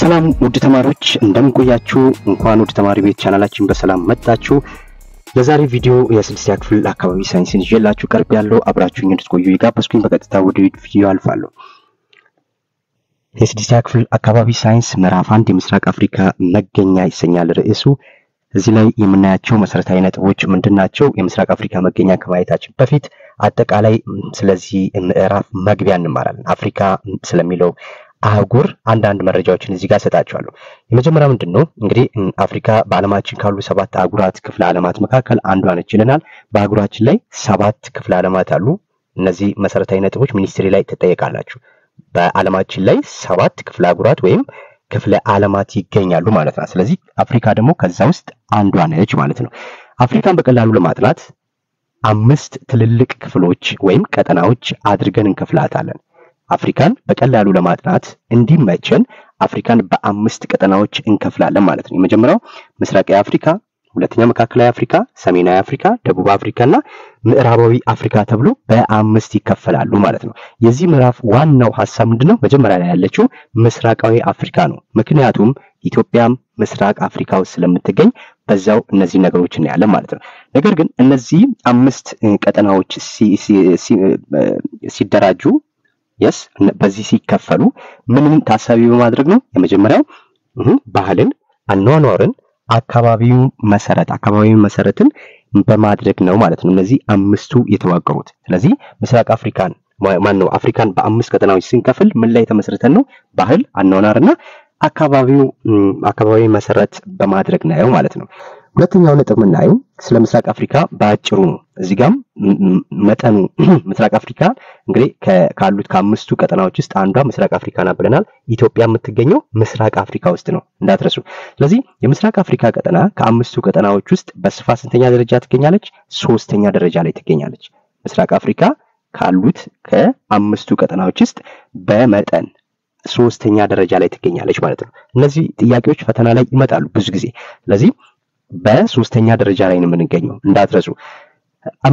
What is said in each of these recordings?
ሰላም ውድ ተማሪዎች እንደምን ቆያችሁ? እንኳን ወደ ተማሪ ቤት ቻናላችን በሰላም መጣችሁ። ለዛሬ ቪዲዮ የ6ኛ ክፍል አካባቢ ሳይንስን ይዤላችሁ ቀርቤያለሁ። አብራችሁኝ እንድትቆዩ ይጋበዝኩኝ። በቀጥታ ወደ ቪዲዮ አልፋለሁ። የ6ኛ ክፍል አካባቢ ሳይንስ ምዕራፍ 1 የምስራቅ አፍሪካ መገኛ ይሰኛል ርዕሱ። እዚህ ላይ የምናያቸው መሰረታዊ ነጥቦች ምንድናቸው? የምስራቅ አፍሪካ መገኛ ከማየታችን በፊት አጠቃላይ ስለዚህ ምዕራፍ መግቢያ እንማራለን። አፍሪካ ስለሚለው አህጉር አንዳንድ መረጃዎችን እዚህ ጋር ሰጣችኋለሁ። የመጀመሪያው ምንድነው? እንግዲህ አፍሪካ በዓለማችን ካሉ 7 አህጉራት ክፍለ ዓለማት መካከል አንዷ ነች ይለናል። በአህጉራችን ላይ 7 ክፍለ ዓለማት አሉ። እነዚህ መሰረታዊ ነጥቦች ሚኒስትሪ ላይ ተጠየቃላችሁ። በዓለማችን ላይ 7 ክፍለ አህጉራት ወይም ክፍለ ዓለማት ይገኛሉ ማለት ነው። ስለዚህ አፍሪካ ደግሞ ከዛ ውስጥ አንዷ ነች ማለት ነው። አፍሪካን በቀላሉ ለማጥናት 5 ትልልቅ ክፍሎች ወይም ቀጠናዎች አድርገን እንከፍላታለን። አፍሪካን በቀላሉ ለማጥናት እንዲመቸን አፍሪካን በ5 ቀጠናዎች እንከፍላለን ማለት ነው። የመጀመሪያው ምስራቃዊ አፍሪካ፣ ሁለተኛው መካከለኛ አፍሪካ፣ ሰሜናዊ አፍሪካ፣ ደቡብ አፍሪካና ምዕራባዊ አፍሪካ ተብሎ በ5 ይከፈላሉ ማለት ነው። የዚህ ምዕራፍ ዋናው ሐሳብ ምንድነው? መጀመሪያ ላይ ያለችው ምስራቃዊ አፍሪካ ነው። ምክንያቱም ኢትዮጵያም ምስራቅ አፍሪካ ውስጥ ስለምትገኝ በዛው እነዚህ ነገሮች እናያለን ማለት ነው። ነገር ግን እነዚህ 5 ቀጠናዎች ሲደራጁ በዚህ ሲከፈሉ ምንም ታሳቢ በማድረግ ነው? የመጀመሪያው ባህልን፣ አኗኗርን፣ አካባቢውን መሰረትን በማድረግ ነው ማለት ነው። እነዚህ 5ቱ የተዋቀሩት። ስለዚህ ምስራቅ አፍሪካን አፍሪካን በ5 ቀጠናዎች ስንከፍል ምን ላይ ተመስርተን ነው? ባህል፣ አኗኗርና አካባቢ መሰረት በማድረግ ነው ማለት ነው። ሁለተኛው ነጥብ የምናየው ስለ ምስራቅ አፍሪካ በአጭሩ ነው። እዚህ ጋር መጠኑ ምስራቅ አፍሪካ እንግዲህ ካሉት ከ5ቱ ቀጠናዎች ውስጥ አንዷ ምስራቅ አፍሪካ ናት ብለናል። ኢትዮጵያ የምትገኘው ምስራቅ አፍሪካ ውስጥ ነው እንዳትረሱ። ስለዚህ የምስራቅ አፍሪካ ቀጠና ከ5ቱ ቀጠናዎች ውስጥ በስፋት ስንተኛ ደረጃ ትገኛለች? 3ኛ ደረጃ ላይ ትገኛለች። ምስራቅ አፍሪካ ካሉት ከ5ቱ ቀጠናዎች ውስጥ በመጠን 3ኛ ደረጃ ላይ ትገኛለች ማለት ነው። እነዚህ ጥያቄዎች ፈተና ላይ ይመጣሉ ብዙ ጊዜ። ስለዚህ በ3ኛ ደረጃ ላይ ነው የምንገኘው እንዳትረሱ።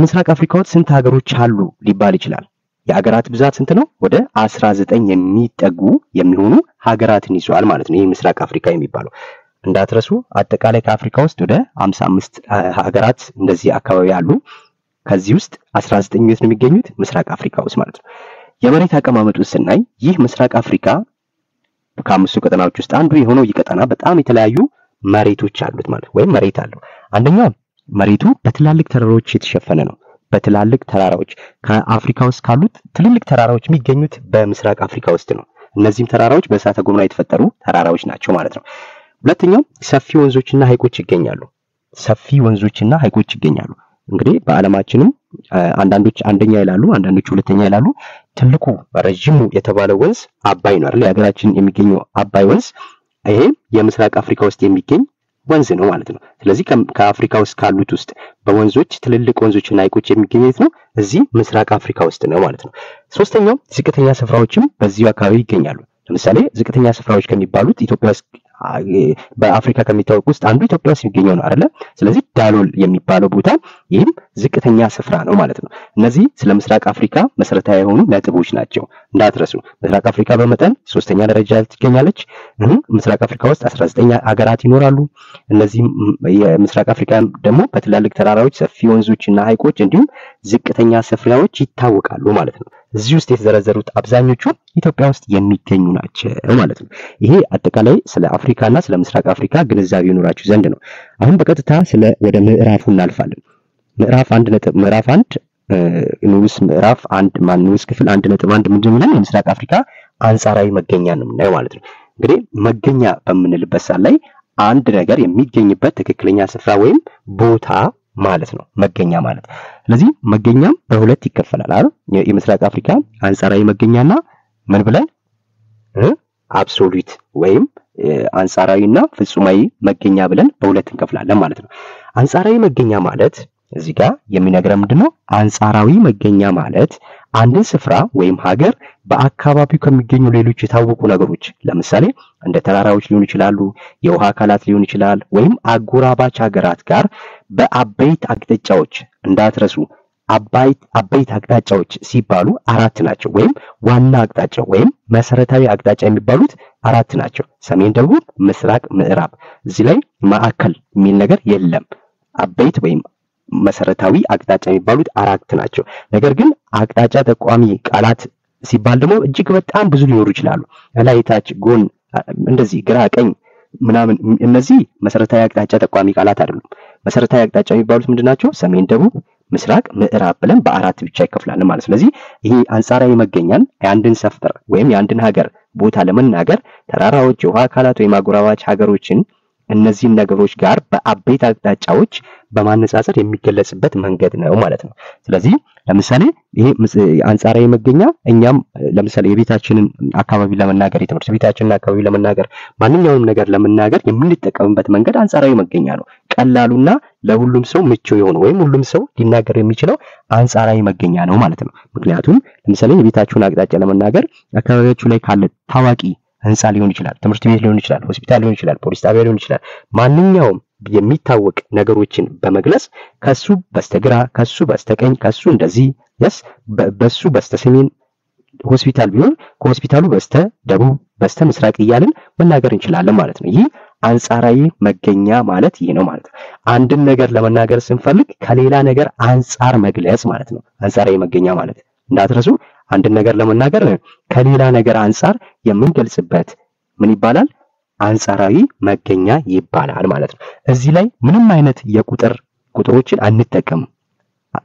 ምስራቅ አፍሪካ ውስጥ ስንት ሀገሮች አሉ ሊባል ይችላል። የሀገራት ብዛት ስንት ነው? ወደ 19 የሚጠጉ የሚሆኑ ሀገራትን ይዟል ማለት ነው። ይህ ምስራቅ አፍሪካ የሚባለው እንዳትረሱ። አጠቃላይ ከአፍሪካ ውስጥ ወደ 55 ሀገራት እንደዚህ አካባቢ አሉ። ከዚህ ውስጥ 19 የት ነው የሚገኙት? ምስራቅ አፍሪካ ውስጥ ማለት ነው። የመሬት አቀማመጡን ስናይ ይህ ምስራቅ አፍሪካ ከ5ቱ ቀጠናዎች ውስጥ አንዱ የሆነው ይህ ቀጠና በጣም የተለያዩ መሬቶች አሉት ማለት ወይም መሬት አለው። አንደኛው መሬቱ በትላልቅ ተራራዎች የተሸፈነ ነው። በትላልቅ ተራራዎች ከአፍሪካ ውስጥ ካሉት ትልልቅ ተራራዎች የሚገኙት በምስራቅ አፍሪካ ውስጥ ነው። እነዚህም ተራራዎች በእሳተ ገሞራ የተፈጠሩ ተራራዎች ናቸው ማለት ነው። ሁለተኛው ሰፊ ወንዞችና ሐይቆች ይገኛሉ። ሰፊ ወንዞችና ሐይቆች ይገኛሉ። እንግዲህ በዓለማችንም አንዳንዶች አንደኛ ይላሉ፣ አንዳንዶች ሁለተኛ ይላሉ። ትልቁ ረጅሙ የተባለው ወንዝ አባይ ነው አይደል? የሀገራችን የሚገኘው አባይ ወንዝ ይሄ የምስራቅ አፍሪካ ውስጥ የሚገኝ ወንዝ ነው ማለት ነው። ስለዚህ ከአፍሪካ ውስጥ ካሉት ውስጥ በወንዞች ትልልቅ ወንዞችና ሐይቆች የሚገኙት ነው እዚህ ምስራቅ አፍሪካ ውስጥ ነው ማለት ነው። ሶስተኛው ዝቅተኛ ስፍራዎችም በዚሁ አካባቢ ይገኛሉ። ለምሳሌ ዝቅተኛ ስፍራዎች ከሚባሉት ኢትዮጵያ ውስጥ በአፍሪካ ከሚታወቁ ውስጥ አንዱ ኢትዮጵያ ውስጥ የሚገኘው ነው አይደለ? ስለዚህ ዳሎል የሚባለው ቦታ ይህም ዝቅተኛ ስፍራ ነው ማለት ነው። እነዚህ ስለ ምስራቅ አፍሪካ መሰረታዊ የሆኑ ነጥቦች ናቸው እንዳትረሱ። ምስራቅ አፍሪካ በመጠን 3ኛ ደረጃ ትገኛለች። ምስራቅ አፍሪካ ውስጥ 19 ሀገራት ይኖራሉ። እነዚህ የምስራቅ አፍሪካ ደግሞ በትላልቅ ተራራዎች፣ ሰፊ ወንዞችና ሐይቆች እንዲሁም ዝቅተኛ ስፍራዎች ይታወቃሉ ማለት ነው። እዚህ ውስጥ የተዘረዘሩት አብዛኞቹ ኢትዮጵያ ውስጥ የሚገኙ ናቸው ማለት ነው። ይሄ አጠቃላይ ስለ አፍሪካና ስለ ምስራቅ አፍሪካ ግንዛቤ ይኖራችሁ ዘንድ ነው። አሁን በቀጥታ ወደ ምዕራፉ እናልፋለን። ምዕራፍ 1 ንዑስ ምዕራፍ 1 ንዑስ ክፍል 1.1 ምንድን ነው? የምስራቅ አፍሪካ አንጻራዊ መገኛ ነው የምናየው ማለት ነው። እንግዲህ መገኛ በምንልበት ሰዓት ላይ አንድ ነገር የሚገኝበት ትክክለኛ ስፍራ ወይም ቦታ ማለት ነው መገኛ ማለት። ስለዚህ መገኛም በሁለት ይከፈላል አይደል? የምስራቅ አፍሪካ አንጻራዊ መገኛና ምን ብለን አብሶሉት ወይም አንጻራዊና ፍጹማዊ መገኛ ብለን በሁለት እንከፍላለን ማለት ነው። አንጻራዊ መገኛ ማለት እዚህ ጋር የሚነግረን ምንድነው? አንጻራዊ መገኛ ማለት አንድን ስፍራ ወይም ሀገር በአካባቢው ከሚገኙ ሌሎች የታወቁ ነገሮች ለምሳሌ እንደ ተራራዎች ሊሆኑ ይችላሉ፣ የውሃ አካላት ሊሆን ይችላል፣ ወይም አጎራባች ሀገራት ጋር በአበይት አቅጣጫዎች እንዳትረሱ አበይት አቅጣጫዎች ሲባሉ አራት ናቸው። ወይም ዋና አቅጣጫው ወይም መሰረታዊ አቅጣጫ የሚባሉት አራት ናቸው። ሰሜን፣ ደቡብ፣ ምስራቅ፣ ምዕራብ። እዚህ ላይ ማዕከል የሚል ነገር የለም። አበይት ወይም መሰረታዊ አቅጣጫ የሚባሉት አራት ናቸው። ነገር ግን አቅጣጫ ጠቋሚ ቃላት ሲባል ደግሞ እጅግ በጣም ብዙ ሊኖሩ ይችላሉ። ላይ፣ ታች፣ ጎን፣ እንደዚህ ግራ፣ ቀኝ ምናምን እነዚህ መሰረታዊ አቅጣጫ ጠቋሚ ቃላት አይደሉም። መሰረታዊ አቅጣጫ የሚባሉት ምንድናቸው? ሰሜን፣ ደቡብ፣ ምስራቅ፣ ምዕራብ ብለን በአራት ብቻ ይከፍላል ማለት። ስለዚህ ይሄ አንጻራዊ መገኛን የአንድን ሰፈር ወይም የአንድን ሀገር ቦታ ለመናገር ተራራዎች፣ የውሃ አካላት ወይም አጎራባች ሀገሮችን እነዚህን ነገሮች ጋር በአበይት አቅጣጫዎች በማነጻጸር የሚገለጽበት መንገድ ነው ማለት ነው። ስለዚህ ለምሳሌ ይሄ አንጻራዊ መገኛ እኛም ለምሳሌ የቤታችንን አካባቢ ለመናገር የትምህርት ቤታችንን አካባቢ ለመናገር ማንኛውንም ነገር ለመናገር የምንጠቀምበት መንገድ አንጻራዊ መገኛ ነው። ቀላሉና ለሁሉም ሰው ምቹ የሆነ ወይም ሁሉም ሰው ሊናገር የሚችለው አንጻራዊ መገኛ ነው ማለት ነው። ምክንያቱም ለምሳሌ የቤታችሁን አቅጣጫ ለመናገር አካባቢያችሁ ላይ ካለ ታዋቂ ህንፃ ሊሆን ይችላል፣ ትምህርት ቤት ሊሆን ይችላል፣ ሆስፒታል ሊሆን ይችላል፣ ፖሊስ ጣቢያ ሊሆን ይችላል። ማንኛውም የሚታወቅ ነገሮችን በመግለጽ ከሱ በስተግራ፣ ከሱ በስተቀኝ፣ ከሱ እንደዚህ በሱ በስተሰሜን ሆስፒታል ቢሆን ከሆስፒታሉ በስተ ደቡብ፣ በስተ ምስራቅ እያልን መናገር እንችላለን ማለት ነው። ይህ አንጻራዊ መገኛ ማለት ይህ ነው ማለት ነው። አንድን ነገር ለመናገር ስንፈልግ ከሌላ ነገር አንጻር መግለጽ ማለት ነው አንጻራዊ መገኛ ማለት። እንዳትረሱ፣ አንድን ነገር ለመናገር ከሌላ ነገር አንጻር የምንገልጽበት ምን ይባላል? አንጻራዊ መገኛ ይባላል ማለት ነው። እዚህ ላይ ምንም አይነት ቁጥሮችን አንጠቀምም።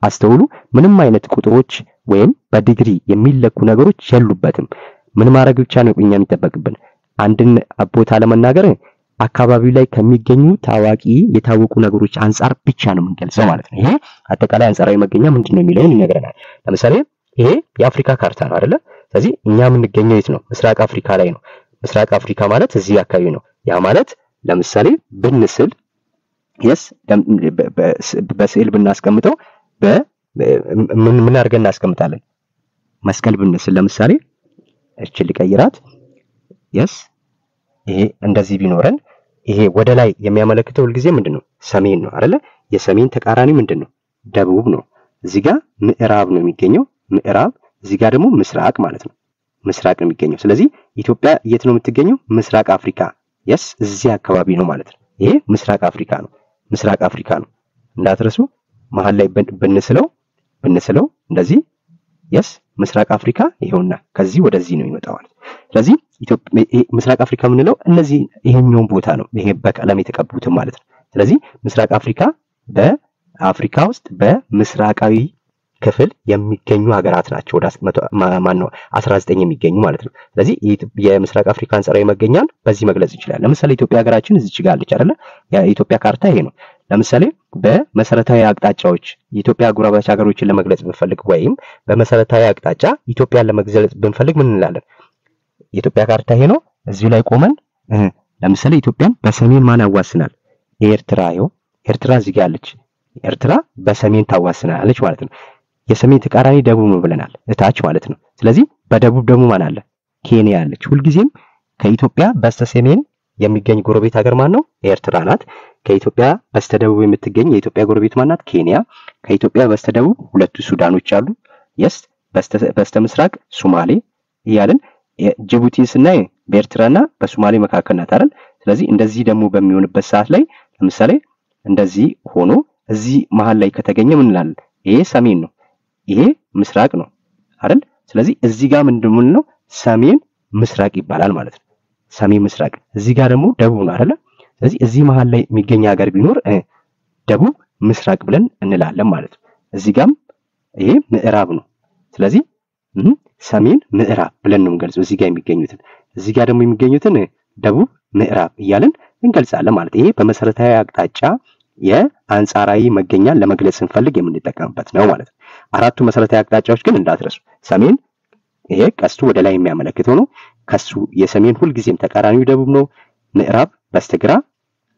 አስተውሉ። ምንም አይነት ቁጥሮች ወይም በዲግሪ የሚለኩ ነገሮች የሉበትም። ምን ማድረግ ብቻ ነው እኛ የሚጠበቅብን? አንድን ቦታ ለመናገር አካባቢው ላይ ከሚገኙ የታወቁ ነገሮች አንጻር ብቻ ነው የምንገልጸው ማለት ነው። ይሄ አጠቃላይ አንጻራዊ መገኛ ምንድነው የሚለውን ይነግረናል። ለምሳሌ ይሄ የአፍሪካ ካርታ ነው አይደለ? ስለዚህ እኛ የምንገኘው የት ነው? ምስራቅ አፍሪካ ላይ ነው። ምስራቅ አፍሪካ ማለት እዚህ አካባቢ ነው። ያ ማለት ለምሳሌ ብንስል በስዕል ብናስቀምጠው ምን አድርገን እናስቀምጣለን? መስቀል ብንስል ለምሳሌ እቺ ልቀይራት። ይሄ እንደዚህ ቢኖረን ይሄ ወደ ላይ የሚያመለክተው ሁልጊዜ ምንድነው? ሰሜን ነው አይደለ? የሰሜን ተቃራኒ ምንድነው? ደቡብ ነው። እዚህ ጋር ምዕራብ ነው የሚገኘው። ምዕራብ እዚህ ጋር ደግሞ ምስራቅ ማለት ነው። ምስራቅ ነው የሚገኘው። ስለዚህ ኢትዮጵያ የት ነው የምትገኘው? ምስራቅ አፍሪካ። እዚህ አካባቢ ነው ማለት ነው። ይሄ ምስራቅ አፍሪካ ነው። ምስራቅ አፍሪካ ነው እንዳትረሱ። መሃል ላይ ብንስለው እንደዚህ ምስራቅ አፍሪካ ይሄውና ከዚህ ወደዚህ ነው የሚመጣው ማለት። ስለዚህ ምስራቅ አፍሪካ የምንለው እነዚህ ይሄኛውን ቦታ ነው። ይሄ በቀለም የተቀቡትን ማለት ነው። ስለዚህ ምስራቅ አፍሪካ በአፍሪካ ውስጥ በምስራቃዊ ክፍል የሚገኙ ሀገራት ናቸው። ወደ 19 የሚገኙ ማለት ነው። ስለዚህ የምስራቅ አፍሪካ አንጻራዊ መገኛን በዚህ መግለጽ ይችላል። ለምሳሌ ኢትዮጵያ ሀገራችን እዚች ጋር አለች አይደለ? የኢትዮጵያ ካርታ ይሄ ነው። ለምሳሌ በመሰረታዊ አቅጣጫዎች የኢትዮጵያ አጎራባች ሀገሮችን ለመግለጽ ብንፈልግ ወይም በመሰረታዊ አቅጣጫ ኢትዮጵያን ለመግለጽ ብንፈልግ ምን እንላለን? የኢትዮጵያ ካርታ ይሄ ነው። እዚሁ ላይ ቆመን ለምሳሌ ኢትዮጵያን በሰሜን ማን ያዋስናል? ኤርትራ። ኤርትራ እዚህ ጋር አለች። ኤርትራ በሰሜን ታዋስናለች ማለት ነው። የሰሜን ተቃራኒ ደቡብ ነው ብለናል፣ እታች ማለት ነው። ስለዚህ በደቡብ ደግሞ ማን አለ? ኬንያ አለች። ሁልጊዜም ከኢትዮጵያ በስተሰሜን የሚገኝ ጎረቤት ሀገር ማን ነው? ኤርትራ ናት። ከኢትዮጵያ በስተደቡብ የምትገኝ የኢትዮጵያ ጎረቤት ማን ናት? ኬንያ። ከኢትዮጵያ በስተደቡብ ሁለቱ ሱዳኖች አሉ። በስተምስራቅ ሶማሌ እያልን ጅቡቲን ስናይ በኤርትራና በሶማሌ መካከል ናት አይደል? ስለዚህ እንደዚህ ደግሞ በሚሆንበት ሰዓት ላይ ለምሳሌ እንደዚህ ሆኖ እዚህ መሃል ላይ ከተገኘ ምን እንላለን? ይሄ ሰሜን ነው፣ ይሄ ምስራቅ ነው አይደል? ስለዚህ እዚህ ጋር ምንድነው ነው? ሰሜን ምስራቅ ይባላል ማለት ነው። ሰሜን ምስራቅ። እዚህ ጋር ደግሞ ደቡብ ነው አይደል? ስለዚህ እዚህ መሃል ላይ የሚገኝ ሀገር ቢኖር ደቡብ ምስራቅ ብለን እንላለን ማለት ነው። እዚህ ጋርም ይሄ ምዕራብ ነው። ስለዚህ ሰሜን ምዕራብ ብለን ነው የምንገልጸው እዚህ ጋር የሚገኙትን። እዚህ ጋር ደግሞ የሚገኙትን ደቡብ ምዕራብ እያልን እንገልጻለን ማለት። ይሄ በመሰረታዊ አቅጣጫ የአንጻራዊ መገኛን ለመግለጽ ስንፈልግ የምንጠቀምበት ነው ማለት ነው። አራቱ መሰረታዊ አቅጣጫዎች ግን እንዳትረሱ። ሰሜን ይሄ ቀስቱ ወደ ላይ የሚያመለክተው ነው። ከሱ የሰሜን ሁልጊዜም ተቃራኒው ደቡብ ነው። ምዕራብ በስተግራ፣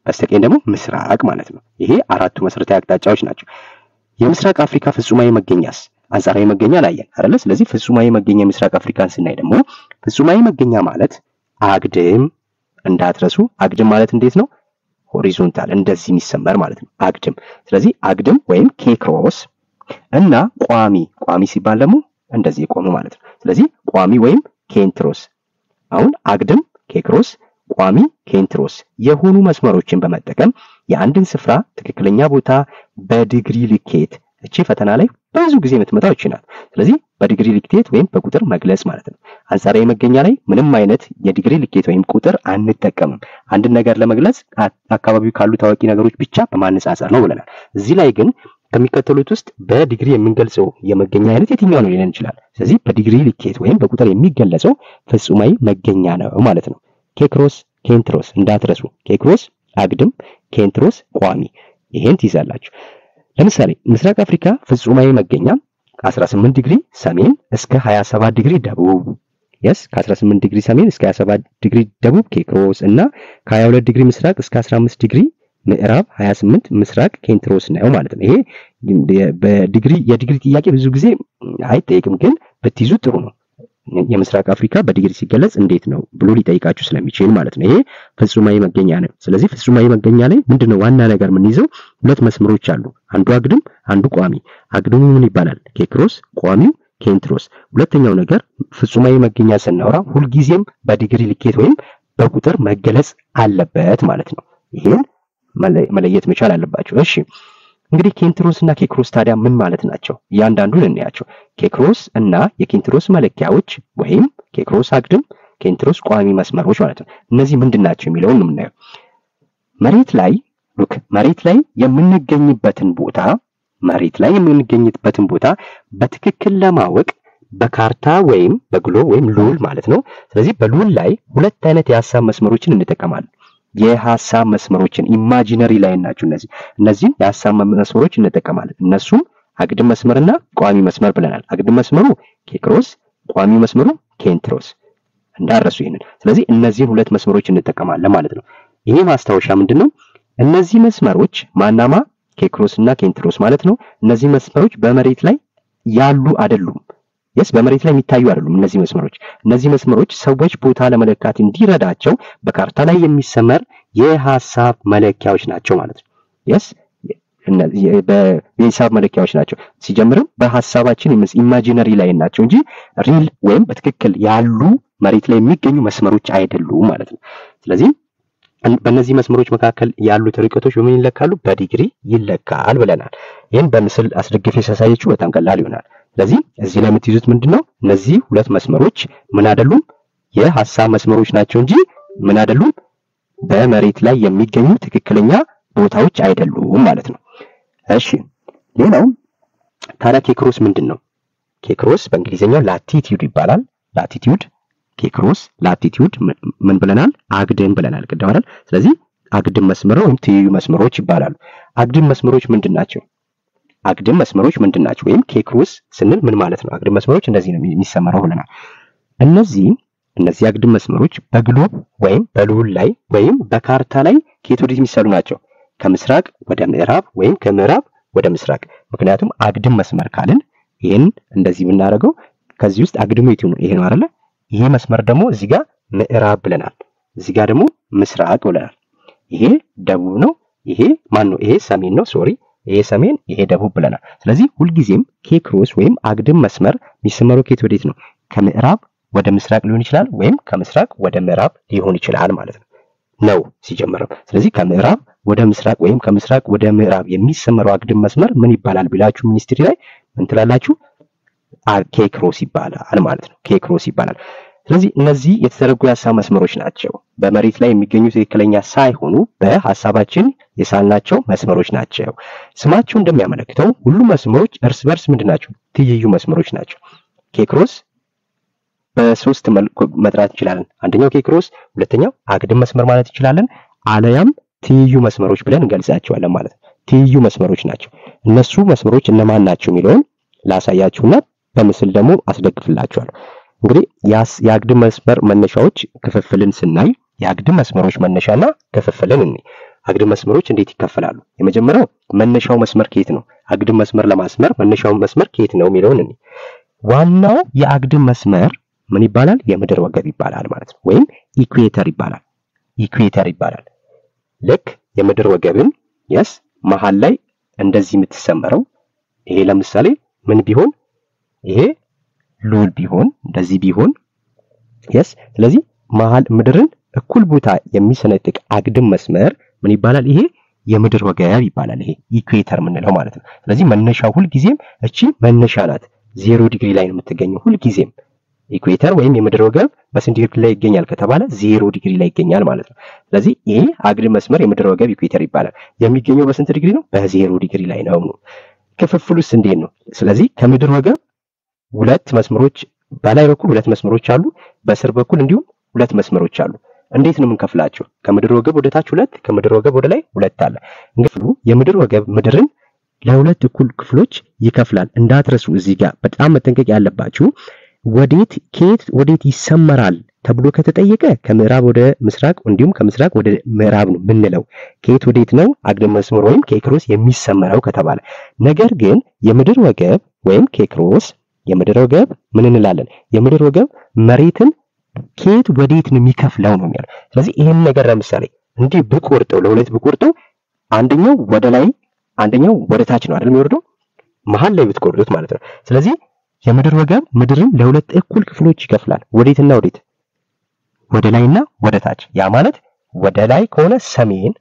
በስተቀኝ ደግሞ ምስራቅ ማለት ነው። ይሄ አራቱ መሰረታዊ አቅጣጫዎች ናቸው። የምስራቅ አፍሪካ ፍጹማዊ መገኛስ አንጻራዊ መገኛ ላየን አይደል? ስለዚህ ፍጹማዊ መገኛ የምስራቅ አፍሪካን ስናይ ደግሞ ፍጹማዊ መገኛ ማለት አግድም፣ እንዳትረሱ። አግድም ማለት እንዴት ነው? ሆሪዞንታል እንደዚህ የሚሰመር ማለት ነው አግድም። ስለዚህ አግድም ወይም ኬ ክሮስ እና ቋሚ ሲባል ደግሞ እንደዚህ የቆመ ማለት ነው። ስለዚህ ቋሚ ወይም ኬንትሮስ። አሁን አግድም ኬክሮስ፣ ቋሚ ኬንትሮስ የሆኑ መስመሮችን በመጠቀም የአንድን ስፍራ ትክክለኛ ቦታ በዲግሪ ልኬት እቺ ፈተና ላይ ብዙ ጊዜ የምትመጣው ይችላል። ስለዚህ በዲግሪ ልኬት ወይም በቁጥር መግለጽ ማለት ነው። አንጻራዊ መገኛ ላይ ምንም አይነት የዲግሪ ልኬት ወይም ቁጥር አንጠቀምም። አንድ ነገር ለመግለጽ አካባቢው ካሉ ታዋቂ ነገሮች ብቻ በማነጻጸር ነው ብለናል። እዚህ ላይ ግን ከሚከተሉት ውስጥ በዲግሪ የምንገልጸው የመገኛ አይነት የትኛው ነው ሊለን ይችላል። ስለዚህ በዲግሪ ልኬት ወይም በቁጥር የሚገለጸው ፍጹማዊ መገኛ ነው ማለት ነው። ኬክሮስ፣ ኬንትሮስ እንዳትረሱ። ኬክሮስ አግድም፣ ኬንትሮስ ቋሚ። ይሄን ትይዛላችሁ። ለምሳሌ ምስራቅ አፍሪካ ፍጹማዊ መገኛ ከ18 ዲግሪ ሰሜን እስከ 27 ዲግሪ ደቡብ ከ18 ዲግሪ ሰሜን እስከ 27 ዲግሪ ደቡብ ኬክሮስ እና ከ22 ዲግሪ ምስራቅ እስከ 15 ዲግሪ ምዕራብ 28 ምስራቅ ኬንትሮስ ነው ማለት ነው። ይሄ የዲግሪ ጥያቄ ብዙ ጊዜ አይጠይቅም፣ ግን ብትይዙ ጥሩ ነው። የምስራቅ አፍሪካ በዲግሪ ሲገለጽ እንዴት ነው ብሎ ሊጠይቃችሁ ስለሚችል ማለት ነው። ይሄ ፍጹማዊ መገኛ ነው። ስለዚህ ፍጹማዊ መገኛ ላይ ምንድነው ዋና ነገር የምንይዘው? ሁለት መስመሮች አሉ። አንዱ አግድም፣ አንዱ ቋሚ። አግድሙ ምን ይባላል? ኬክሮስ፣ ቋሚው ኬንትሮስ። ሁለተኛው ነገር ፍጹማዊ መገኛ ስናወራ ሁልጊዜም በዲግሪ ልኬት ወይም በቁጥር መገለጽ አለበት ማለት ነው። ይሄን መለየት መቻል አለባችሁ። እሺ እንግዲህ ኬንትሮስ እና ኬክሮስ ታዲያ ምን ማለት ናቸው? እያንዳንዱን እንያቸው። ኬክሮስ እና የኬንትሮስ መለኪያዎች ወይም ኬክሮስ አግድም፣ ኬንትሮስ ቋሚ መስመሮች ማለት ነው። እነዚህ ምንድናቸው የሚለውን ነው የምናየው። መሬት ላይ የምንገኝበትን ቦታ በትክክል ለማወቅ በካርታ ወይም በግሎብ ወይም ሉል ማለት ነው። ስለዚህ በሉል ላይ ሁለት አይነት የሐሳብ መስመሮችን እንጠቀማለን። የሐሳብ መስመሮችን ኢማጂነሪ ላይ ናቸው። እነዚህን የሐሳብ መስመሮች እንጠቀማለን። እነሱም አግድም መስመርና ቋሚ መስመር ብለናል። አግድም መስመሩ ኬክሮስ፣ ቋሚ መስመሩ ኬንትሮስ እንዳረሱ ይሄንን። ስለዚህ እነዚህን ሁለት መስመሮች እንጠቀማለን ማለት ነው። ይሄ ማስታወሻ ምንድነው? እነዚህ መስመሮች ማናማ ኬክሮስ እና ኬንትሮስ ማለት ነው። እነዚህ መስመሮች በመሬት ላይ ያሉ አይደሉም። በመሬት ላይ የሚታዩ አይደሉም። እነዚህ መስመሮች ሰዎች ቦታ ለመለካት እንዲረዳቸው በካርታ ላይ የሚሰመር የሐሳብ መለኪያዎች ናቸው ማለት ነው። የሂሳብ መለኪያዎች ናቸው። ሲጀምርም በሐሳባችን ኢማጂነሪ ላይ ናቸው እንጂ ሪል ወይም በትክክል ያሉ መሬት ላይ የሚገኙ መስመሮች አይደሉም ማለት ነው። ስለዚህ በእነዚህ መስመሮች መካከል ያሉት ርቀቶች በምን ይለካሉ? በዲግሪ ይለካል ብለናል። ይህን በምስል አስደግፌ ሳሳያችሁ በጣም ቀላል ይሆናል። ስለዚህ እዚህ ላይ የምትይዙት ምንድነው? እነዚህ ሁለት መስመሮች ምን አይደሉም? የሐሳብ መስመሮች ናቸው እንጂ ምን አይደሉም? በመሬት ላይ የሚገኙ ትክክለኛ ቦታዎች አይደሉም ማለት ነው። እሺ ሌላው ታዲያ ኬክሮስ ምንድነው? ኬክሮስ በእንግሊዘኛው ላቲቲዩድ ይባላል። ላቲቲዩድ ኬክሮስ ላቲቲዩድ ምን ብለናል? አግድም ብለናል ቅድም አይደል? ስለዚህ አግድም መስመር ወይም ትይዩ መስመሮች ይባላሉ። አግድም መስመሮች ምንድናቸው? ወይም ኬክሮስ ስንል ምን ማለት ነው? አግድም መስመሮች እንደዚህ ነው የሚሰመረው ብለናል። እነዚህ አግድም መስመሮች በግሎብ ወይም በሉል ላይ ወይም በካርታ ላይ ከየት ወዴት የሚሰሉ ናቸው? ከምስራቅ ወደ ምዕራብ ወይም ከምዕራብ ወደ ምስራቅ። ምክንያቱም አግድም መስመር ካልን ይሄን እንደዚህ ብናደርገው ከዚህ ውስጥ አግድሙ የቱ ነው? ይሄ ነው አይደለ? ይሄ መስመር ደግሞ እዚህ ጋር ምዕራብ ብለናል፣ እዚህ ጋር ደግሞ ምስራቅ ብለናል። ይሄ ደቡብ ነው፣ ይሄ ማን ነው? ይሄ ሰሜን ነው። ይሄ ሰሜን፣ ይሄ ደቡብ ብለናል። ስለዚህ ሁልጊዜም ኬክሮስ ወይም አግድም መስመር የሚሰመረው ከየት ወዴት ነው? ከምዕራብ ወደ ምስራቅ ሊሆን ይችላል ወይም ከምስራቅ ወደ ምዕራብ ሊሆን ይችላል ማለት ነው ሲጀምረው። ስለዚህ ከምዕራብ ወደ ምስራቅ ወይም ከምስራቅ ወደ ምዕራብ የሚሰመረው አግድም መስመር ምን ይባላል ቢላችሁ ሚኒስትሪ ላይ ምን ትላላችሁ? ኬክሮስ ይባላል ማለት ነው። ኬክሮስ ይባላል። ስለዚህ እነዚህ የተዘረጉ የሐሳብ መስመሮች ናቸው። በመሬት ላይ የሚገኙ ትክክለኛ ሳይሆኑ በሐሳባችን የሳልናቸው መስመሮች ናቸው። ስማቸው እንደሚያመለክተው ሁሉም መስመሮች እርስ በርስ ምንድናቸው? ትይዩ መስመሮች ናቸው። ኬክሮስ በሶስት መልኩ መጥራት እንችላለን። አንደኛው ኬክሮስ፣ ሁለተኛው አግድም መስመር ማለት እንችላለን። አለያም ትይዩ መስመሮች ብለን እንገልጻቸዋለን ማለት ነው። ትይዩ መስመሮች ናቸው። እነሱ መስመሮች እነማን ናቸው የሚለውን ላሳያችሁና በምስል ደግሞ አስደግፍላችኋለሁ። እንግዲህ የአግድም መስመር መነሻዎች ክፍፍልን ስናይ የአግድም መስመሮች መነሻና ክፍፍልን እንይ። አግድም መስመሮች እንዴት ይከፈላሉ? የመጀመሪያው መነሻው መስመር ከየት ነው? አግድም መስመር ለማስመር መነሻው መስመር ከየት ነው የሚለውን እንይ። ዋናው የአግድም መስመር ምን ይባላል? የምድር ወገብ ይባላል ማለት ነው። ወይም ኢኩዌተር ይባላል። ልክ የምድር ወገብን መሃል ላይ እንደዚህ የምትሰመረው ይሄ ለምሳሌ ምን ቢሆን ይሄ ሉል ቢሆን እንደዚህ ቢሆን yes ስለዚህ መሃል ምድርን እኩል ቦታ የሚሰነጥቅ አግድም መስመር ምን ይባላል? ይሄ የምድር ወገብ ይባላል። ይሄ ኢኩዌተር ምንለው ማለት ነው። ስለዚህ መነሻው ሁሉ ጊዜም እቺ መነሻ ናት 0 ዲግሪ ላይ ነው የምትገኘው ሁሉ ጊዜም። ኢኩዌተር ወይም የምድር ወገብ በስንት ዲግሪ ላይ ይገኛል ከተባለ 0 ዲግሪ ላይ ይገኛል ማለት ነው። ስለዚህ ይሄ አግድም መስመር የምድር ወገብ ኢኩዌተር ይባላል። የሚገኘው በስንት ዲግሪ ነው? በ0 ዲግሪ ላይ ነው። ክፍፍሉስ እንዴት ነው? ስለዚህ ከምድር ወገብ ሁለት መስመሮች በላይ በኩል ሁለት መስመሮች አሉ፣ በስር በኩል እንዲሁም ሁለት መስመሮች አሉ። እንዴት ነው የምንከፍላቸው? ከምድር ወገብ ወደ ታች ሁለት፣ ከምድር ወገብ ወደ ላይ ሁለት አለ። እንግዲህ የምድር ወገብ ምድርን ለሁለት እኩል ክፍሎች ይከፍላል። እንዳትረሱ እዚህ ጋር በጣም መጠንቀቅ ያለባችሁ ወዴት ከየት ወዴት ይሰመራል ተብሎ ከተጠየቀ ከምዕራብ ወደ ምስራቅ እንዲሁም ከምስራቅ ወደ ምዕራብ ነው ምንለው። ከየት ወዴት ነው አግድም መስመር ወይም ኬክሮስ የሚሰመረው ከተባለ። ነገር ግን የምድር ወገብ ወይም ኬክሮስ የምድር ወገብ ምን እንላለን? የምድር ወገብ መሬትን ከየት ወዴት ነው የሚከፍለው ነው የሚለው። ስለዚህ ይሄን ነገር ለምሳሌ እንዲህ ብቆርጠው ለሁለት ብቆርጠው አንደኛው ወደ ላይ አንደኛው ወደ ታች ነው አይደል የሚወርደው? መሃል ላይ ብትቆርጡት ማለት ነው። ስለዚህ የምድር ወገብ ምድርን ለሁለት እኩል ክፍሎች ይከፍላል። ወዴትና ወዴት? ወደ ላይና ወደ ታች። ያ ማለት ወደ ላይ ከሆነ ሰሜን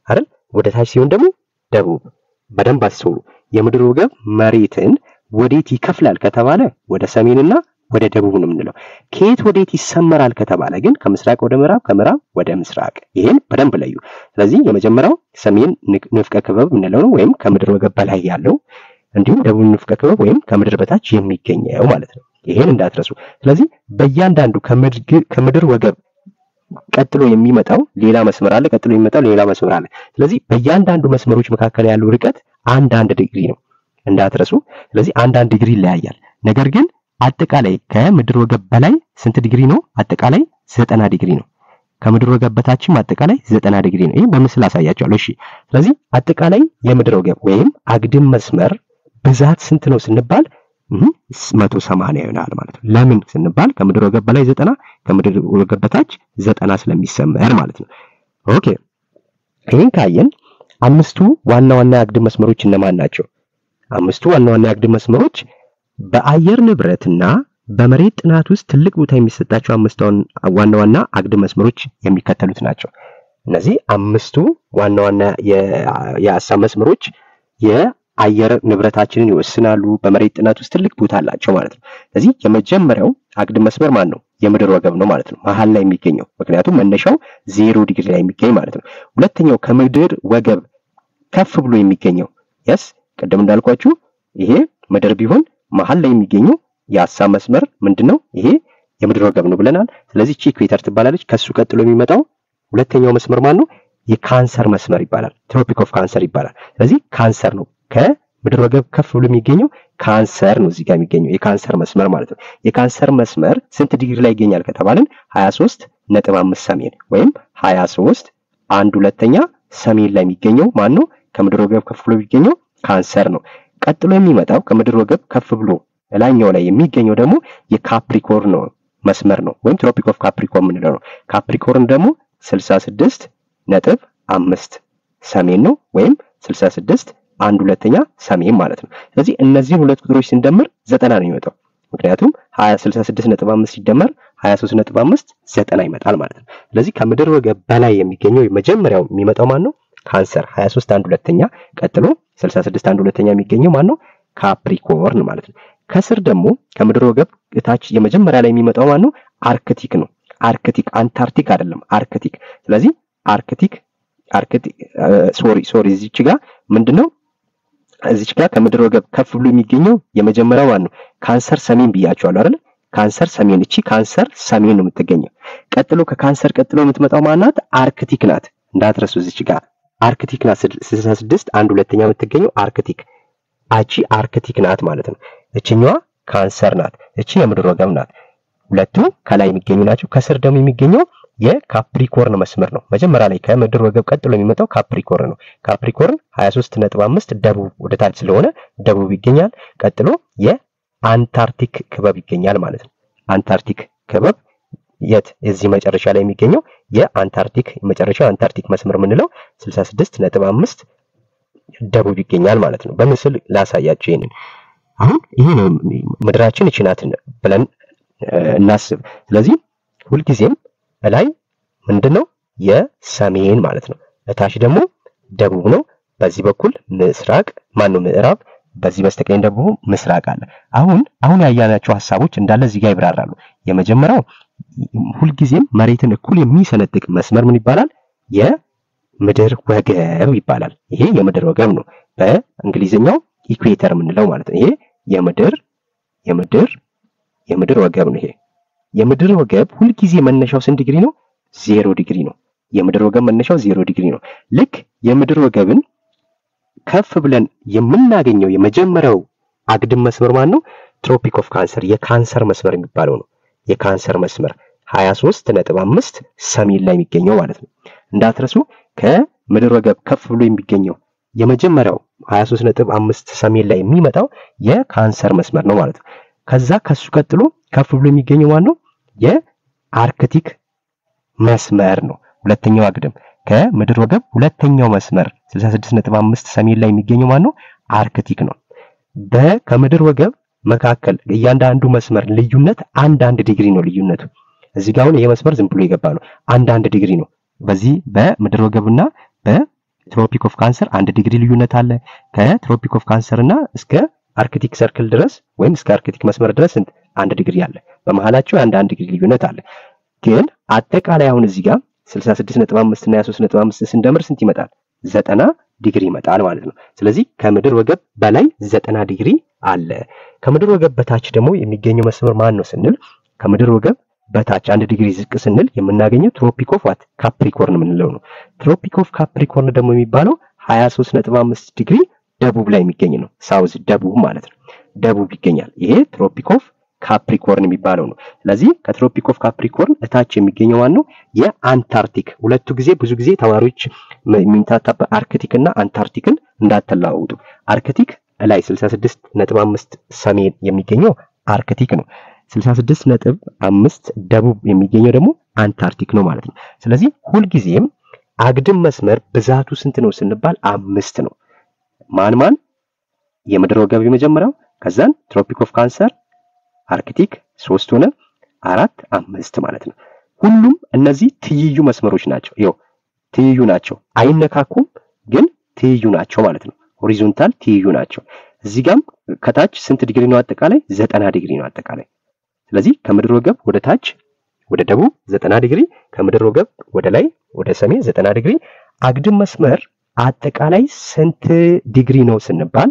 አይደል? ወደ ታች ሲሆን ደግሞ ደቡብ። በደንብ አስተውሉ። የምድር ወገብ መሬትን ወዴት ይከፍላል ከተባለ ወደ ሰሜንና ወደ ደቡብ ነው የምንለው። ከየት ወዴት ይሰመራል ከተባለ ግን ከምስራቅ ወደ ምዕራብ ከምዕራብ ወደ ምስራቅ። ይሄን በደንብ ለዩ። ስለዚህ የመጀመሪያው ሰሜን ንፍቀ ክበብ የምንለው ነው ወይም ከምድር ወገብ በላይ ያለው፣ እንዲሁም ደቡብ ንፍቀ ክበብ ወይም ከምድር በታች የሚገኘው ማለት ነው። ይሄን እንዳትረሱ። ስለዚህ በእያንዳንዱ ከምድር ወገብ ቀጥሎ የሚመጣው ሌላ መስመር አለ፣ ቀጥሎ የሚመጣው ሌላ መስመር አለ። ስለዚህ በእያንዳንዱ መስመሮች መካከል ያለው ርቀት አንድ ዲግሪ ነው እንዳትረሱ። ስለዚህ አንድ ዲግሪ ይለያያል። ነገር ግን አጠቃላይ ከምድር ወገብ በላይ ስንት ዲግሪ ነው? አጠቃላይ 90 ዲግሪ ነው። ከምድር ወገብ በታችም አጠቃላይ 90 ዲግሪ ነው። ይሄ በምስል አሳያችኋለሁ። እሺ ስለዚህ አጠቃላይ የምድር ወገብ ወይም አግድም መስመር ብዛት ስንት ነው ስንባል 180 ይሆናል ማለት ነው። ለምን ስንባል ከምድር ወገብ በላይ 90 ከምድር ወገብ በታች 90 ስለሚሰመር ማለት ነው። ኦኬ ይሄን ካየን አምስቱ ዋና ዋና አግድም መስመሮች እነማን ናቸው? አምስቱ ዋና ዋና አግድም መስመሮች በአየር ንብረትና በመሬት ጥናት ውስጥ ትልቅ ቦታ የሚሰጣቸው አምስቱ ዋና ዋና አግድም መስመሮች የሚከተሉት ናቸው። እነዚህ አምስቱ ዋና ዋና የሀሳብ መስመሮች የአየር ንብረታችንን ይወስናሉ፣ በመሬት ጥናት ውስጥ ትልቅ ቦታ አላቸው ማለት ነው። ስለዚህ የመጀመሪያው አግድም መስመር ማን ነው? የምድር ወገብ ነው ማለት ነው፣ መሃል ላይ የሚገኘው ምክንያቱም መነሻው 0 ዲግሪ ላይ የሚገኝ ማለት ነው። ሁለተኛው ከምድር ወገብ ከፍ ብሎ የሚገኘው ቅድም እንዳልኳችሁ ይሄ ምድር ቢሆን መሃል ላይ የሚገኘው የሀሳብ መስመር ምንድነው? ይሄ የምድር ወገብ ነው ብለናል። ስለዚህ እቺ ኢኩዌተር ትባላለች። ከሱ ቀጥሎ የሚመጣው ሁለተኛው መስመር ማን ነው? የካንሰር መስመር ይባላል። ትሮፒክ ኦፍ ካንሰር ይባላል። ስለዚህ ካንሰር ነው ከምድር ወገብ ከፍ ብሎ የሚገኘው ካንሰር ነው እዚህ ጋር የሚገኘው የካንሰር መስመር ማለት ነው። የካንሰር መስመር ስንት ዲግሪ ላይ ይገኛል ከተባልን 23.5 ሰሜን ወይም 23.1/2 ሰሜን ላይ የሚገኘው ማን ነው? ከምድር ወገብ ከፍ ብሎ የሚገኘው ካንሰር ነው። ቀጥሎ የሚመጣው ከምድር ወገብ ከፍ ብሎ ላይኛው ላይ የሚገኘው ደግሞ የካፕሪኮርን መስመር ነው ወይም ትሮፒክ ኦፍ ካፕሪኮርን የምንለው ነው። ካፕሪኮርን ደግሞ 66.5 ሰሜን ነው ወይም 66.1/2 ሰሜን ማለት ነው። ስለዚህ እነዚህን ሁለት ቁጥሮች ስንደምር 90 ነው የሚመጣው። ምክንያቱም 66.5 ሲደመር 23.5 90 ይመጣል ማለት ነው። ስለዚህ ከምድር ወገብ በላይ የሚገኘው የመጀመሪያው የሚመጣው ማን ነው? ካንሰር 23.1/2 ቀጥሎ 66.1/2 የሚገኘው ማን ነው? ካፕሪኮርን ማለት ነው። ከስር ደግሞ ከምድር ወገብ ታች የመጀመሪያ ላይ የሚመጣው ማን ነው? አርክቲክ ነው። አርክቲክ አንታርክቲክ አይደለም፣ አርክቲክ። ስለዚህ አርክቲክ እዚች ጋር ምንድነው? እዚች ጋር ከምድር ወገብ ከፍ ብሎ የሚገኘው የመጀመሪያው ማን ነው? ካንሰር ሰሜን ብያቸዋለሁ አይደል? ካንሰር ሰሜን፣ እቺ ካንሰር ሰሜን ነው የምትገኘው። ቀጥሎ ከካንሰር ቀጥሎ የምትመጣው ማናት? አርክቲክ ናት። እንዳትረሱ እዚች ጋር አርክቲክ ናት። 66.1/2 የምትገኘው አርክቲክ። አቺ አርክቲክ ናት ማለት ነው። እቺኛዋ ካንሰር ናት። እቺ የምድር ወገብ ናት። ሁለቱ ከላይ የሚገኙ ናቸው። ከስር ደግሞ የሚገኘው የካፕሪኮርን መስመር ነው። መጀመሪያ ላይ ከምድር ወገብ ቀጥሎ የሚመጣው ካፕሪኮርን ነው። ካፕሪኮርን 23.5 ደቡብ ወደ ታች ስለሆነ ደቡብ ይገኛል። ቀጥሎ የአንታርክቲክ ክበብ ይገኛል ማለት ነው። አንታርክቲክ ክበብ የት? እዚህ መጨረሻ ላይ የሚገኘው የአንታርክቲክ መጨረሻው አንታርክቲክ መስመር የምንለው 66.5 ደቡብ ይገኛል ማለት ነው። በምስል ላሳያችሁ ይሄንን። አሁን ይሄ ነው ምድራችን እቺ ናት ብለን እናስብ። ስለዚህ ሁልጊዜም ላይ ምንድነው የሰሜን ማለት ነው፣ እታች ደግሞ ደቡብ ነው። በዚህ በኩል ምስራቅ ማነው ምዕራብ፣ በዚህ በስተቀኝ ደግሞ ምስራቅ አለ። አሁን ያያናቸው ሐሳቦች እንዳለ እዚህ ጋር ይብራራሉ። የመጀመሪያው ሁልጊዜም መሬትን እኩል የሚሰነጥቅ መስመር ምን ይባላል? የምድር ወገብ ይባላል። ይሄ የምድር ወገብ ነው፣ በእንግሊዝኛው ኢኩዌተር የምንለው ማለት ነው። ይሄ የምድር ወገብ ነው። ይሄ የምድር ወገብ ሁልጊዜ መነሻው ስንት ዲግሪ ነው? 0 ዲግሪ ነው። የምድር ወገብ መነሻው 0 ዲግሪ ነው። ልክ የምድር ወገብን ከፍ ብለን የምናገኘው የመጀመሪያው አግድም መስመር ማን ነው? ትሮፒክ ኦፍ ካንሰር የካንሰር መስመር የሚባለው ነው። የካንሰር መስመር 23.5 ሰሜን ላይ የሚገኘው ማለት ነው። እንዳትረሱ ከምድር ወገብ ከፍ ብሎ የሚገኘው የመጀመሪያው 23.5 ሰሜን ላይ የሚመጣው የካንሰር መስመር ነው ማለት ነው። ከዛ ከሱ ቀጥሎ ከፍ ብሎ የሚገኘው ማን ነው? የአርክቲክ መስመር ነው። ሁለተኛው አግድም ከምድር ወገብ ሁለተኛው መስመር 66.5 ሰሜን ላይ የሚገኘው ማን ነው? አርክቲክ ነው። ከምድር ወገብ መካከል እያንዳንዱ መስመር ልዩነት 1 ዲግሪ ነው ልዩነቱ። እዚህ ጋር አሁን ይሄ መስመር ዝም ብሎ የገባ ነው፣ 1 ዲግሪ ነው። በዚህ በምድር ወገብና በትሮፒክ ኦፍ ካንሰር 1 ዲግሪ ልዩነት አለ። ከትሮፒክ ኦፍ ካንሰርና እስከ አርክቲክ ሰርክል ድረስ ወይም እስከ አርክቲክ መስመር ድረስ 1 ዲግሪ አለ። በመሃላቸው 1 ዲግሪ ልዩነት አለ። ግን አጠቃላይ አሁን እዚህ ጋር 66.5 እና 23.5 ስንደምር ስንት ይመጣል? 90 ዲግሪ ይመጣል ማለት ነው። ስለዚህ ከምድር ወገብ በላይ 90 ዲግሪ አለ። ከምድር ወገብ በታች ደግሞ የሚገኘው መስመር ማን ነው ስንል ከምድር ወገብ በታች 1 ዲግሪ ዝቅ ስንል የምናገኘው ትሮፒክ ኦፍ ካፕሪኮርን የምንለው ነው። ትሮፒክ ኦፍ ካፕሪኮርን ደግሞ የሚባለው 23.5 ዲግሪ ደቡብ ላይ የሚገኝ ነው። ሳውዝ ደቡብ ማለት ነው። ደቡብ ይገኛል። ይሄ ትሮፒክ ኦፍ ካፕሪኮርን የሚባለው ነው። ስለዚህ ከትሮፒክ ኦፍ ካፕሪኮርን እታች የሚገኘው ማን ነው? የአንታርክቲክ። ሁለቱ ጊዜ ብዙ ጊዜ ተማሪዎች የሚንታታበት አርክቲክ እና አንታርክቲክን እንዳትላውጡ። አርክቲክ ላይ 66.5 ሰሜን የሚገኘው አርክቲክ ነው። 66.5 ደቡብ የሚገኘው ደግሞ አንታርክቲክ ነው ማለት ነው። ስለዚህ ሁልጊዜም አግድም መስመር ብዛቱ ስንት ነው ስንባል 5 ነው። ማን የምድር ወገብ የመጀመሪያው፣ ከዛን ትሮፒክ ኦፍ ካንሰር አርክቲክ 3 ሆነ 4 5 ማለት ነው። ሁሉም እነዚህ ትይዩ መስመሮች ናቸው። ይኸው ትይዩ ናቸው፣ አይነካኩም፣ ግን ትይዩ ናቸው ማለት ነው። ሆሪዞንታል ትይዩ ናቸው። እዚህ ጋርም ከታች ስንት ዲግሪ ነው አጠቃላይ? 90 ዲግሪ ነው አጠቃላይ። ስለዚህ ከምድር ወገብ ወደ ታች ወደ ደቡብ 90 ዲግሪ፣ ከምድር ወገብ ወደ ላይ ወደ ሰሜን 90 ዲግሪ። አግድም መስመር አጠቃላይ ስንት ዲግሪ ነው ስንባል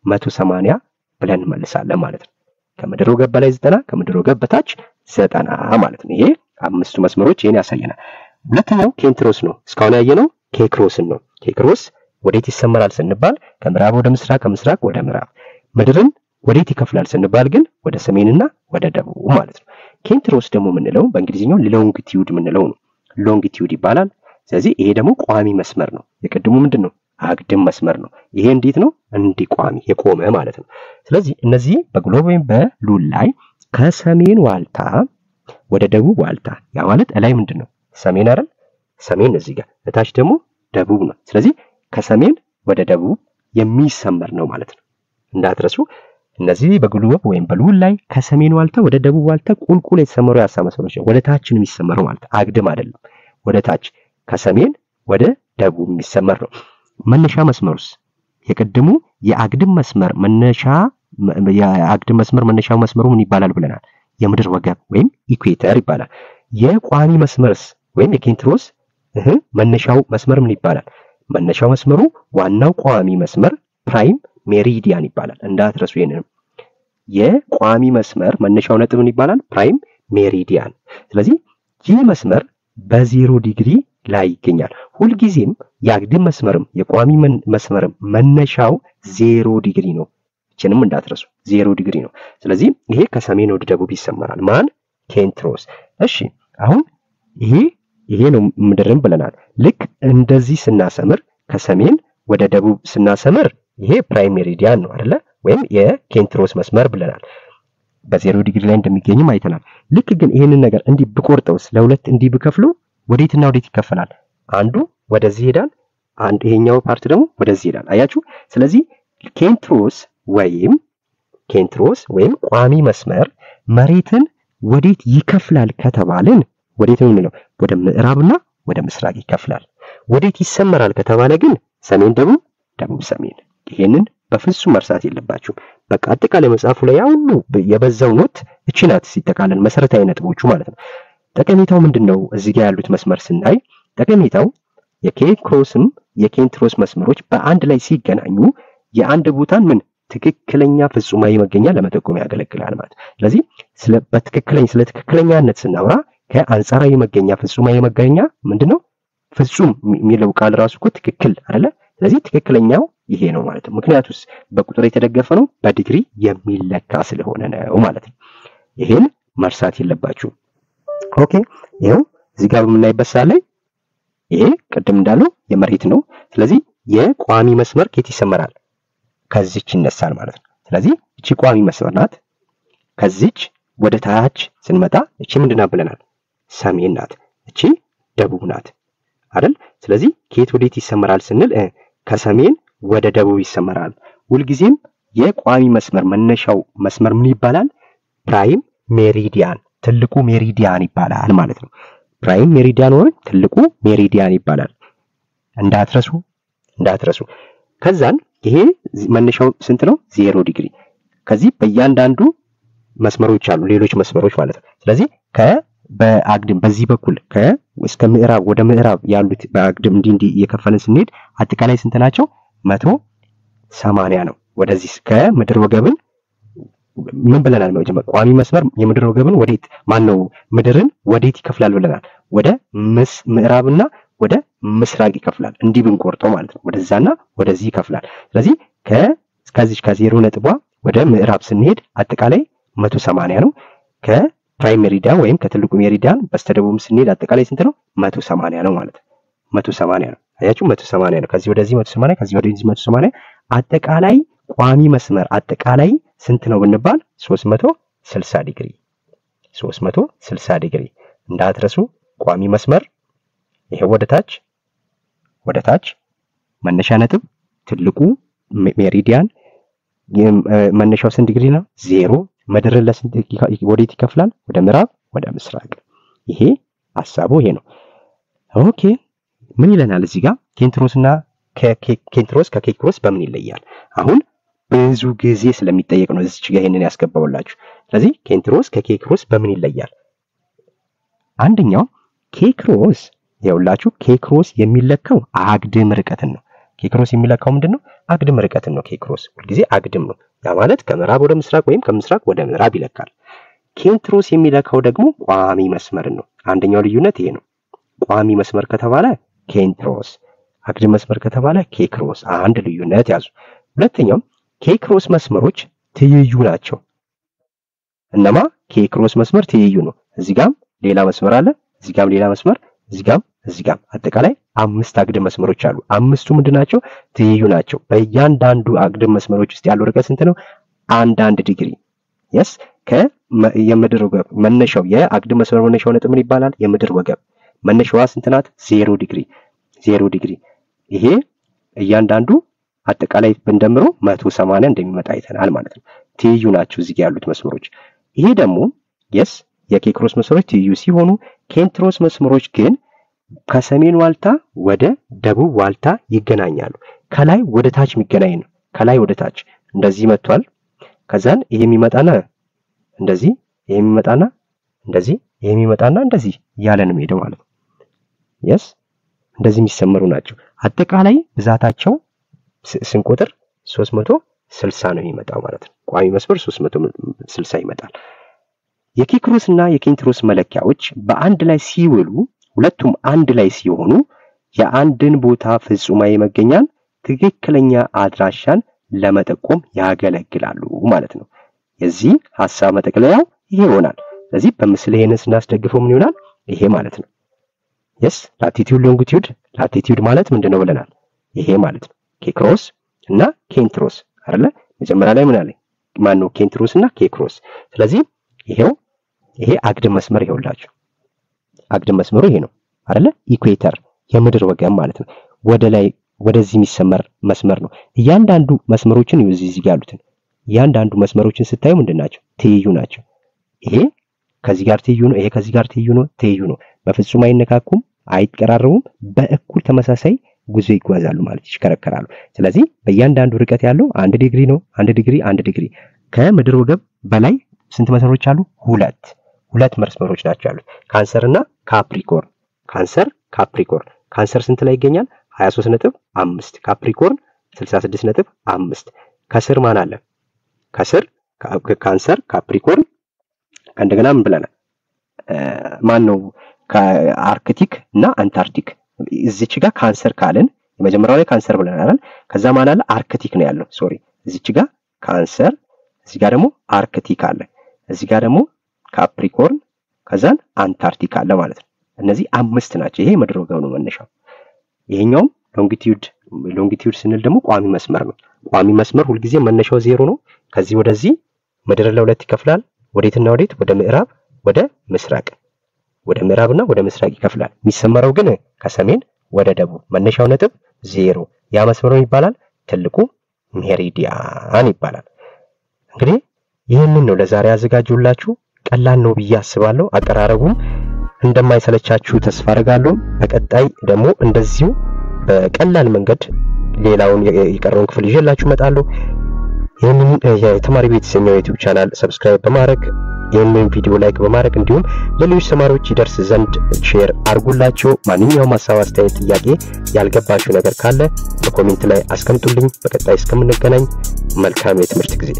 180 ብለን እንመልሳለን ማለት ነው። ከምድር ወገብ በላይ 90፣ ከምድር ወገብ በታች 90 ማለት ነው። ይሄ 5ቱ መስመሮች ይሄን ያሳየናል። ሁለተኛው ኬንትሮስ ነው። እስካሁን ያየነው ኬክሮስን ነው። ኬክሮስ ወዴት ይሰመራል ስንባል ከምዕራብ ወደ ምስራቅ፣ ከምስራቅ ወደ ምዕራብ። ምድርን ወዴት ይከፍላል ስንባል ግን ወደ ሰሜንና ወደ ደቡብ ማለት ነው። ኬንትሮስ ደግሞ የምንለው በእንግሊዝኛው ሎንጊቲዩድ የምንለው ነው። ሎንጊቲዩድ ይባላል። ስለዚህ ይሄ ደግሞ ቋሚ መስመር ነው። የቅድሙ ምንድነው? አግድም መስመር ነው። ይሄ እንዴት ነው? እንዲህ ቋሚ የቆመ ማለት ነው። ስለዚህ እነዚህ በግሎብ ወይም በሉል ላይ ከሰሜን ዋልታ ወደ ደቡብ ዋልታ፣ ያ ማለት ላይ ምንድነው? ሰሜን አይደል? ሰሜን እዚህ ጋር፣ እታች ደግሞ ደቡብ ነው። ስለዚህ ከሰሜን ወደ ደቡብ የሚሰመር ነው ማለት ነው። እንዳትረሱ እነዚህ በግሎብ ወይም በሉል ላይ ከሰሜን ዋልታ ወደ ደቡብ ዋልታ ቁልቁል የተሰመሩ የሀሳብ መስመሮች ወደ ታች ነው የሚሰመረው ማለት አግድም አይደለም። ወደ ታች ከሰሜን ወደ ደቡብ የሚሰመር ነው። መነሻ መስመሩስ የቀድሙ የአግድም መስመር መነሻው መስመሩ ምን ይባላል ብለናል? የምድር ወገብ ወይም ኢኩዌተር ይባላል። የቋሚ መስመርስ ወይም የኬንትሮስ መነሻው መስመር ምን ይባላል? መነሻው መስመሩ ዋናው ቋሚ መስመር ፕራይም ሜሪዲያን ይባላል። እንዳትረሱ ይሄንን። የቋሚ መስመር መነሻው ነጥብ ምን ይባላል? ፕራይም ሜሪዲያን። ስለዚህ ይህ መስመር በ0 ዲግሪ ላይ ይገኛል። ሁልጊዜም የአግድም መስመርም የቋሚ መስመርም መነሻው 0 ዲግሪ ነው። እችንም እንዳትረሱ 0 ዲግሪ ነው። ስለዚህ ይሄ ከሰሜን ወደ ደቡብ ይሰመራል። ማን? ኬንትሮስ። እሺ አሁን ይሄ ነው ምድርን ብለናል። ልክ እንደዚህ ስናሰምር ከሰሜን ወደ ደቡብ ስናሰምር ይሄ ፕራይም ሜሪዲያን ነው አይደለ? ወይም የኬንትሮስ መስመር ብለናል። በ0 ዲግሪ ላይ እንደሚገኝም አይተናል። ልክ ግን ይሄንን ነገር እንዲህ ብቆርጠውስ ለሁለት እንዲህ ብከፍሉ ወዴትና ወዴት ይከፈላል? አንዱ ወደዚህ ይሄዳል፣ አንድ ይሄኛው ፓርት ደግሞ ወደዚህ ይላል። አያችሁ? ስለዚህ ኬንትሮስ ወይም ቋሚ መስመር መሬትን ወዴት ይከፍላል ከተባልን ወዴት ነው የምንለው? ወደ ምዕራብና ወደ ምስራቅ ይከፍላል። ወዴት ይሰመራል ከተባለ ግን ሰሜን፣ ደቡብ ሰሜን። ይሄንን በፍጹም መርሳት የለባችሁም። በቃ አጠቃላይ መጽሐፉ ላይ ሁሉ የበዛው ኖት እቺ ናት ሲጠቃለል መሰረታዊ ነጥቦቹ ማለት ነው። ጠቀሜታው ምንድነው? እዚህ ጋር ያሉት መስመር ስናይ ጠቀሜታው የኬንትሮስ መስመሮች በአንድ ላይ ሲገናኙ የአንድ ቦታን ምን ትክክለኛ ፍጹማዊ መገኛ ለመጠቆም ያገለግላል ማለት። ስለዚህ ስለ ትክክለኛነት ስናወራ ከአንጻራዊ መገኛ ፍጹማዊ መገኛ ምንድነው? ፍጹም የሚለው ቃል ራሱ እኮ ትክክል አይደለ? ስለዚህ ትክክለኛው ይሄ ነው ማለት ነው። ምክንያቱስ በቁጥር የተደገፈ ነው፣ በዲግሪ የሚለካ ስለሆነ ነው ማለት ነው። ይሄን መርሳት የለባችሁ። ኦኬ፣ ይሄው እዚህ ጋር በምናይበት ሰዓት ላይ ይሄ ቅድም እንዳለው የመሬት ነው። ስለዚህ የቋሚ መስመር ከየት ይሰመራል? ከዚች ይነሳል ማለት ነው። ስለዚህ እቺ ቋሚ መስመር ናት። ከዚች ወደ ታች ስንመጣ እቺ ምንድነው ብለናል? ሰሜን ናት። እቺ ደቡብ ናት አይደል? ስለዚህ ከየት ወዴት ይሰመራል ስንል ከሰሜን ወደ ደቡብ ይሰመራል። ሁልጊዜም የቋሚ መስመር መነሻው መስመር ምን ይባላል? ፕራይም ሜሪዲያን፣ ትልቁ ሜሪዲያን ይባላል ማለት ነው። ፕራይም ሜሪዲያን ወይ ትልቁ ሜሪዲያን ይባላል። እንዳትረሱ። ከዛን ይሄ መነሻው ስንት ነው? 0 ዲግሪ። ከዚህ በእያንዳንዱ መስመሮች አሉ፣ ሌሎች መስመሮች ማለት ነው። ስለዚህ በአግድም በዚህ በኩል እስከ ምዕራብ ወደ ምዕራብ ያሉት በአግድም እንዲህ እየከፈልን ስንሄድ አጠቃላይ ስንት ናቸው? 180 ነው። ወደዚህ ከምድር ወገብን ምን ብለናል? መጀመሪያ ቋሚ መስመር የምድር ወገብን ወዴት ምድርን ወዴት ይከፍላል ብለናል? ወደ ምዕራብና ወደ ምስራቅ ይከፍላል። እንዲህ ብንቆርጠው ማለት ነው። ወደዛና ወደዚህ ይከፍላል። ስለዚህ ከዚህ ከ0 ነጥቧ ወደ ምዕራብ ስንሄድ አጠቃላይ 180 ነው። ከፕራይም ሜሪዲያን ወይም ከትልቁ ሜሪዲያን በስተደቡብ ስንሄድ አጠቃላይ ስንት ነው? 180 ነው ማለት ነው። 180 ነው። አያችሁ? 180 ነው። ከዚህ ወደዚህ 180፣ ከዚህ ወደዚህ 180። አጠቃላይ ቋሚ መስመር አጠቃላይ ስንት ነው ብንባል 360 ዲግሪ። 360 ዲግሪ እንዳትረሱ። ቋሚ መስመር ይሄ ወደ ታች መነሻ ነጥብ ትልቁ ሜሪዲያን መነሻው ስንት ዲግሪ ነው? 0። ምድርን ለስንት ወዴት ይከፍላል? ወደ ምዕራብ ወደ ምስራቅ። ይሄ ሐሳቡ ይሄ ነው። ኦኬ፣ ምን ይለናል እዚህ ጋር? ኬንትሮስ ከኬክሮስ በምን ይለያል? አሁን ብዙ ጊዜ ስለሚጠየቅ ነው እዚህ ጋር ይሄንን ያስገባውላችሁ። ስለዚህ ኬንትሮስ ከኬክሮስ በምን ይለያል? አንደኛው ኬክሮስ ይኸውላችሁ፣ ኬክሮስ የሚለካው አግድም ርቀትን ነው። ኬክሮስ የሚለካው ምንድነው? አግድም ርቀትን ነው። ኬክሮስ ሁልጊዜ አግድም ነው። ያ ማለት ከምዕራብ ወደ ምስራቅ ወይም ከምስራቅ ወደ ምዕራብ ይለካል። ኬንትሮስ የሚለካው ደግሞ ቋሚ መስመርን ነው። አንደኛው ልዩነት ይሄ ነው። ቋሚ መስመር ከተባለ ኬንትሮስ፣ አግድም መስመር ከተባለ ኬክሮስ። አንድ ልዩነት ያዙ። ሁለተኛው ኬክሮስ መስመሮች ትይዩ ናቸው። እነማ ኬክሮስ መስመር ትይዩ ነው። እዚህ ጋም ሌላ መስመር አለ፣ እዚህ ጋም ሌላ መስመር፣ እዚህ ጋም አጠቃላይ 5 አግድም መስመሮች አሉ። 5ቱ ምንድናቸው? ትይዩ ናቸው። በእያንዳንዱ አግድም መስመሮች ውስጥ ያለው ርቀት ስንት ነው? 1 ዲግሪ። የስ የምድር ወገብ መነሻው የአግድም መስመር መነሻው ነጥብ ምን ይባላል? የምድር ወገብ መነሻዋ ስንት ናት? 0 ዲግሪ። 0 ዲግሪ። ይሄ እያንዳንዱ አጠቃላይ ብንደምሮ 180 እንደሚመጣ አይተናል ማለት ነው። ትይዩ ናቸው እዚህ ጋር ያሉት መስመሮች። ይሄ ደግሞ የኬክሮስ መስመሮች ትይዩ ሲሆኑ ኬንትሮስ መስመሮች ግን ከሰሜን ዋልታ ወደ ደቡብ ዋልታ ይገናኛሉ። ከላይ ወደ ታች የሚገናኝ ነው። ከላይ ወደ ታች እንደዚህ መጥቷል። ከዛን ይሄ የሚመጣና እንደዚህ፣ ይሄ የሚመጣና እንደዚህ፣ ይሄ የሚመጣና እንደዚህ ያለ ነው የሚሄደው ማለት ነው። የስ እንደዚህ የሚሰመሩ ናቸው። አጠቃላይ ብዛታቸው ስንቆጥር 360 ነው የሚመጣው ማለት ነው። ቋሚ መስመር 360 ይመጣል። የኬክሮስ እና የኬንትሮስ መለኪያዎች በአንድ ላይ ሲውሉ ሁለቱም አንድ ላይ ሲሆኑ የአንድን ቦታ ፍጹማዊ መገኛን ትክክለኛ አድራሻን ለመጠቆም ያገለግላሉ ማለት ነው። የዚህ ሐሳብ መጠቅለያው ይሄ ይሆናል። ስለዚህ በምስል ይሄንን ስናስደግፈው ምን ይሆናል? ይሄ ማለት ነው። የስ ላቲቲዩድ ሎንጊቲዩድ፣ ላቲቲዩድ ማለት ምንድነው ብለናል? ይሄ ማለት ነው። ኬክሮስ እና ኬንትሮስ አይደለ? መጀመሪያ ላይ ምን አለ? ማን ነው? ኬንትሮስ እና ኬክሮስ። ስለዚህ ይሄ አግድም መስመር ይኸውላችሁ፣ አግድም መስመሩ ይሄ ነው አይደለ? ኢኩዌተር የምድር ወገብ ማለት ነው። ወደ ላይ ወደዚህ የሚሰመር መስመር ነው። እያንዳንዱ መስመሮችን እዚህ ጋር ያሉትን እያንዳንዱ መስመሮችን ስታዩ ምንድናቸው? ትይዩ ናቸው። ይሄ ከዚህ ጋር ትይዩ ነው፣ ይሄ ከዚህ ጋር ትይዩ ነው። በፍጹም አይነካኩም፣ አይቀራረቡም። በእኩል ተመሳሳይ ጉዞ ይጓዛሉ ማለት ይሽከረከራሉ። ስለዚህ በእያንዳንዱ ርቀት ያለው 1 ዲግሪ ነው። 1 ዲግሪ ከምድር ወገብ በላይ ስንት መስመሮች አሉ? ሁለት መስመሮች ናቸው ያሉት። ካንሰርና ካፕሪኮርን። ካንሰር ስንት ላይ ይገኛል? 23.5፣ ካፕሪኮርን 66.5። ከስር ማን አለ? ከስር ካንሰር፣ ካፕሪኮርን እንደገና ምን ብለናል? ማን ነው? ከአርክቲክ እና አንታርክቲክ። እዚች ጋር ካንሰር ካለን የመጀመሪያው ላይ ካንሰር ብለናል። ከዛ ማን አለ? አርክቲክ ነው ያለው። እዚች ጋር ካንሰር፣ እዚህ ጋር ደግሞ አርክቲክ አለ። እዚህ ጋር ደግሞ ካፕሪኮርን ከዛን አንታርክቲክ አለ ማለት ነው። እነዚህ 5 ናቸው። ይሄ ምድር ወገብ ነው መነሻው። ይሄኛውም ሎንጊቲዩድ ስንል ደግሞ ቋሚ መስመር ነው። ቋሚ መስመር ሁልጊዜ መነሻው 0 ነው። ከዚህ ወደዚህ ምድር ለሁለት ይከፍላል። ወዴትና ወዴት? ወደ ምዕራብ፣ ወደ ምስራቅ። ወደ ምዕራብና ወደ ምስራቅ ይከፍላል። የሚሰመረው ግን ከሰሜን ወደ ደቡብ። መነሻው ነጥብ 0። ያ መስመር ይባላል ትልቁ ሜሪዲያን ይባላል። እንግዲህ ይህንን ነው ለዛሬ ያዘጋጁላችሁ። ቀላል ነው ብዬ አስባለሁ። አቀራረቡም እንደማይሰለቻችሁ ተስፋ አደርጋለሁ። በቀጣይ ደግሞ እንደዚሁ በቀላል መንገድ ሌላውን የቀረውን ክፍል ይዤላችሁ እመጣለሁ። ይህንን የተማሪ ቤት የተሰኘው ዩቲዩብ ቻናል ሰብስክራይብ በማድረግ ይህንን ቪዲዮ ላይክ በማድረግ እንዲሁም ለሌሎች ተማሪዎች ይደርስ ዘንድ ሼር አድርጉላችሁ። ማንኛውም ሐሳብ፣ አስተያየት፣ ጥያቄ ያልገባችሁ ነገር ካለ በኮሜንት ላይ አስቀምጡልኝ። በቀጣይ እስከምንገናኝ መልካም የትምህርት ጊዜ